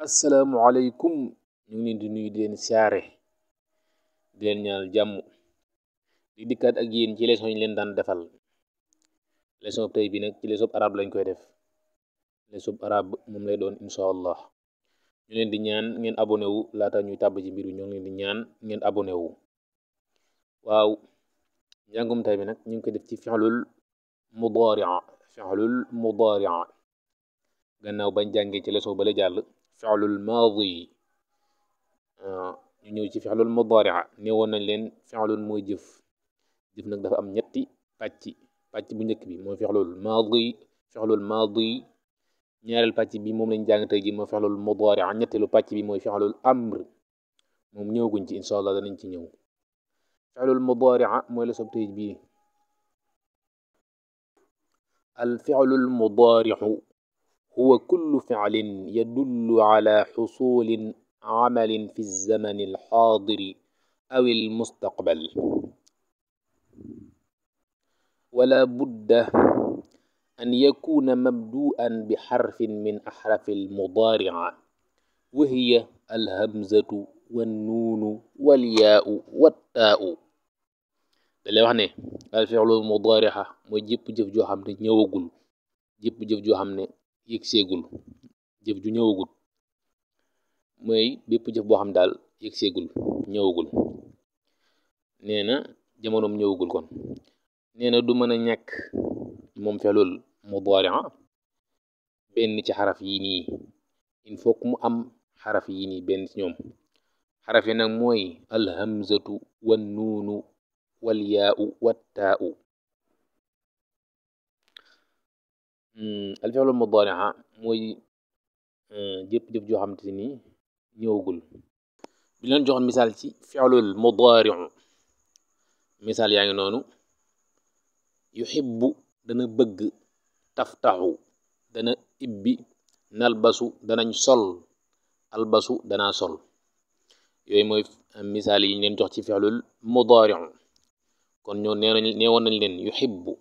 asalaamualeykum ñu ngi leen di nuyu di leen siyaare di leen ñaanal jàmm di dikkaat ak yéen ci leçon yi leen daan defal leçon tey bi nag ci leçon arab lañ koy def leçon arab moom lay doon insha allah ñu leen di ñaan ngeen abonné wu laata ñuy tàbb ci mbir bi ñoo ngi leen di ñaan ngeen abonné wu waaw njàngum tey bi nag ñu ngi koy def ci fi'lul mudaari'a gannaaw bañ jàngee ci leçon bale jàll fi'lul maadi ñu ñëw ci fi'lul mudaari'a neewoon nañ leen fi'lun mooy jëf nag dafa am ñetti pàcc bu njëkk bi mooy fi'lul maadi ñaareel pàcc bi moom lañ jàng tey ji mooy fi'lul mudaari'a ñetteelu pàcc bi mooy fi'lul amr moom ñëwaguñ ci insha allah danañ ci ñëw fi'lul mudaari'a mooy la sob tey bii al fi'lul mudaari'u huwa kullu fi'lin yadullu ala xusulin amalin fi zamani alxaadiri aw almustaqbal wala budda an yakuna mabdu'an bi xarfin min axrafi almudaari'a wa hiya alhamzatu wannuunu walyaa'u wattaa'u da lay wax ne al fi'lu mudaari'a mooy jëpp jëf joo xam ne ñëwagul jëpp jëf joo xam ne yëg seegul jëf ju ñëwagul mooy bépp jëf boo xam daal yëg seegul ñëwagul nee na jamonoom ñëwagul kon nee na du mën a ñàkk moom fi'lul mudaari'a benn ci xaraf yi nii il faut que mu am xaraf yi nii benn ci ñoom xaraf yi nag mooy alhamzatu wan nuunu wal yaa'u wattaa'u al fi'lul mudaari'a mooy jëpp jëf joo xam te ni ñëwagul bi leen joxoon misaal ci fi'lul mudaari'u misaal yaa ngi noonu yuhibbu dana bëgg taftaxu dana ibbi nalbasu danañ sol albasu danaa sol yooyu mooy misaal yi ñu leen jox ci fi'lul mudaari'u kon ñoo neewoon nañ leen yuhibbu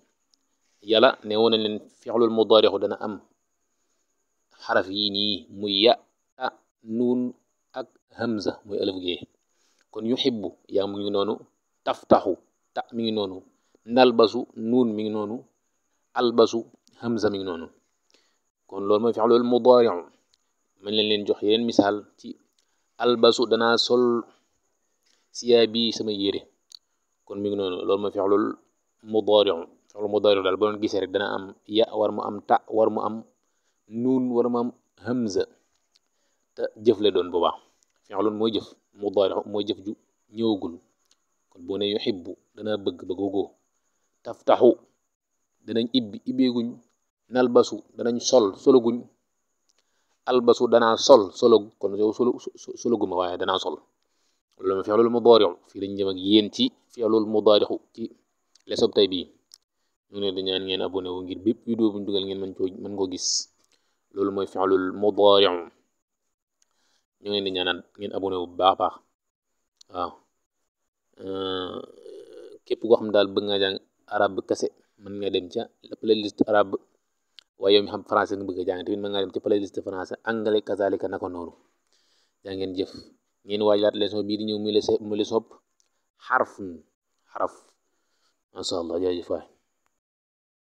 yàlla neewoon nañ leen fi'lul mudaari'u dana am xaraf yi nii muy ya a nuun ak hamza muy alif gee kon yuhibbu yaa mu ngi noonu taftaxu ta mi ngi noonu nalbasu nuun mi ngi noonu albasu hamza mi ngi noonu kon loolu mooy fi'lul mudaari'u man leen jox yeneen misaal ci albasu danaa sol siyaabi sama yére kon mi ngi noonu loolu mooy fi'lul mudaari'u daal boo doon gisee rek dana am ya war mu am ta war mu am nuun war mu am hamza te jëf la doon boobaa fi'lun mooy jëf mudaari'u mooy jëf ju ñëwagul kon boo ne yuhibbu dana bëgg bëggugoo taftaxu danañ ibbeeguñ nalbasu danañ sologuñ albasu danaa solo kon yow sologuma waaye danaa sol loolu mooy fi'lul mudaari'u fii lañ jëm ak yéen ci fi'lul mudaari'u ci leçon tey bii ñu ne di ñaan ngeen abonné wu ngir bépp vidéo buñ dugal ngeen mën koo gis loolu mooy fi'lul mudaari'u ñu ngi leen di ñaanal ngeen abonné wu bu baax waaw képp koo xam daal bëgg nga jàng arab kese mën nga dem ca playlist arab waaye yow mi xam français nga bëgg a jàng tamit mën nga dem ca playlist français anglais kazalika naka noonu jaa ngeen jëf ngeen waajaat leçon bii di ñëw mu le sopp xarf masha Allah jaajëf waay